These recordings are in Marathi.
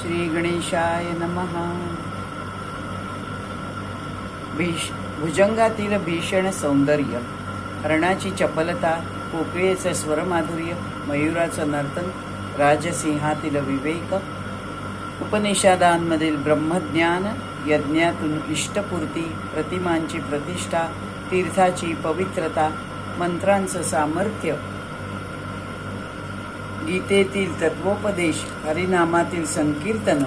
श्री गणेशाय नमः. भुजंगातील भीषण सौंदर्य, कर्णाची चपलता, कोकिळेचे स्वरमाधुर्य, मयुराचं नर्तन, राजसिंहातील विवेक, उपनिषदांमधील ब्रह्मज्ञान, यज्ञातून इष्टपूर्ती, प्रतिमांची प्रतिष्ठा, तीर्थाची पवित्रता, मंत्रांचं सामर्थ्य, गीतेतील तत्वोपदेश, हरिनामातील संकीर्तन,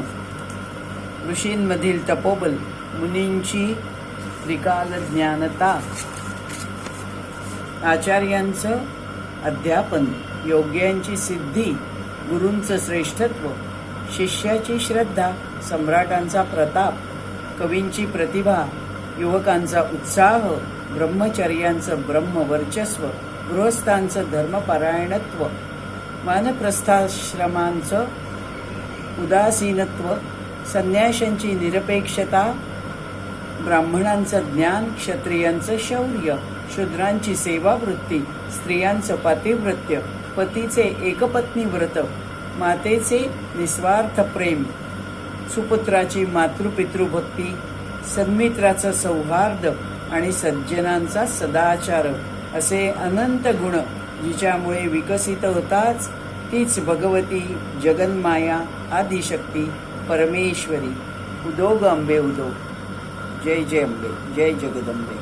ऋषींमधील तपोबल, मुनींची त्रिकाल ज्ञानता, आचार्यांचं अध्यापन, योग्यांची सिद्धी, गुरूंचं श्रेष्ठत्व, शिष्याची श्रद्धा, सम्राटांचा प्रताप, कवींची प्रतिभा, युवकांचा उत्साह, ब्रह्मचर्यांचं ब्रह्मवर्चस्व, गृहस्थांचं धर्मपरायणत्व, वानप्रस्थाश्रमांचं उदासीनत्व, संन्याशांची निरपेक्षता, ब्राह्मणांचं ज्ञान, क्षत्रियांचं शौर्य, शूद्रांची सेवावृत्ती, स्त्रियांचं पातिव्रत्य, पतीचे एकपत्नी व्रत, मातेचे निस्वार्थ प्रेम, सुपुत्राची मातृपितृभक्ती, सन्मित्राचं सौहार्द आणि सज्जनांचा सदाचार, असे अनंत गुण जिच्यामुळे विकसित होताच तीच भगवती जगन्माया आदिशक्ती परमेश्वरी. उदो ग अंबे उदो. जय जय अंबे, जय जगदंबे.